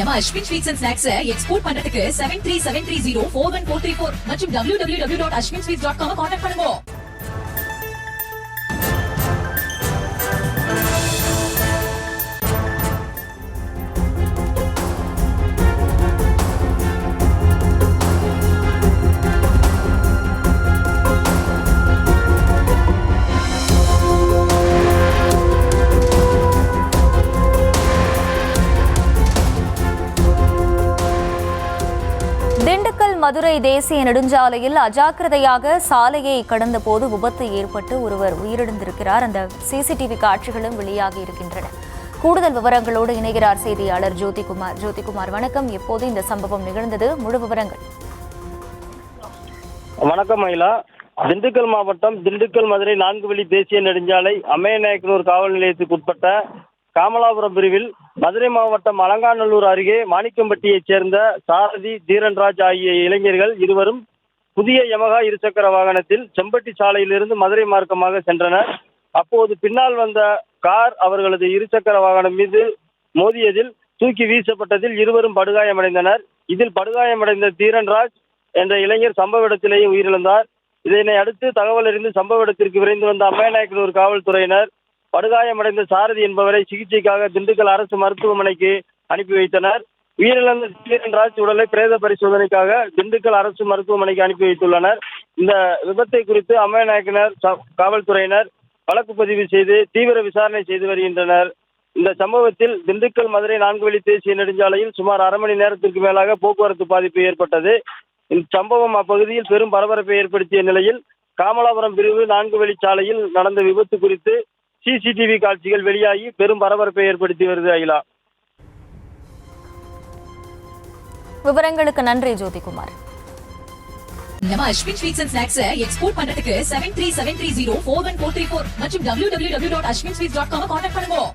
நம்ம Ashwin sweets and snacks export பண்றதுக்கு 7373041434 மற்றும் www.ashwinsweets.com கான்டாக்ட் பண்ணுங்க. திண்டுக்கல் மதுரை தேசிய நெடுஞ்சாலையில் அஜாக்கிரதையாக சாலையை கடந்த போது விபத்து ஏற்பட்டு ஒருவர் உயிரிழந்திருக்கிறார். அந்த சிசிடிவி காட்சிகளும் வெளியாகி இருக்கின்றன. கூடுதல் விவரங்களோடு இணைகிறார் செய்தியாளர் ஜோதிகுமார். ஜோதிகுமார், வணக்கம். எப்போது இந்த சம்பவம் நிகழ்ந்தது? முழு விவரங்கள். வணக்கம் மயிலா. திண்டுக்கல் மாவட்டம் திண்டுக்கல் மதுரை 4 வழி தேசிய நெடுஞ்சாலை அம்மையநாயக்கனூர் காவல் நிலையத்துக்கு உட்பட்ட காமலாபுரம் பிரிவில் மதுரை மாவட்டம் அலங்காநல்லூர் அருகே மாணிக்கம்பட்டியைச் சேர்ந்த சாரதி, தீரன்ராஜ் ஆகிய இளைஞர்கள் இருவரும் புதிய யமகா இருசக்கர வாகனத்தில் செம்பட்டி சாலையிலிருந்து மதுரை மார்க்கமாக சென்றனர். அப்போது பின்னால் வந்த கார் அவர்களது இருசக்கர வாகனம் மீது மோதியதில் தூக்கி வீசப்பட்டதில் இருவரும் படுகாயமடைந்தனர். இதில் படுகாயமடைந்த தீரன்ராஜ் என்ற இளைஞர் சம்பவ இடத்திலேயே உயிரிழந்தார். இதனை அடுத்து தகவல் அறிந்து சம்பவ இடத்திற்கு விரைந்து வந்த அம்மையநாயக்கனூர் காவல்துறையினர் படுகாயமடைந்த சாரதி என்பவரை சிகிச்சைக்காக திண்டுக்கல் அரசு மருத்துவமனைக்கு அனுப்பி வைத்தனர். உயிரிழந்த தீரன்ராஜ் உடலை பிரேத பரிசோதனைக்காக திண்டுக்கல் அரசு மருத்துவமனைக்கு அனுப்பி வைத்துள்ளனர். இந்த விபத்தை குறித்து அம்மையநாயக்கனர் காவல்துறையினர் வழக்கு பதிவு செய்து தீவிர விசாரணை செய்து வருகின்றனர். இந்த சம்பவத்தில் திண்டுக்கல் மதுரை 4 வழி தேசிய நெடுஞ்சாலையில் சுமார் அரை மணி நேரத்திற்கு மேலாக போக்குவரத்து பாதிப்பு ஏற்பட்டது. இந்த சம்பவம் அப்பகுதியில் பெரும் பரபரப்பை ஏற்படுத்திய நிலையில் காமலாபுரம் பிரிவு 4 வழி சாலையில் நடந்த விபத்து குறித்து சிசிடிவி காட்சிகள் வெளியாகி பெரும் பரபரப்பை ஏற்படுத்தி வருது. அகிலா, விவரங்களுக்கு நன்றி ஜோதிகுமார். நம்ம Ashwin sweets and snacks export பண்றதுக்கு 7373041434 மற்றும் www.ashwinsweets.com கான்டாக்ட் பண்ணுங்க.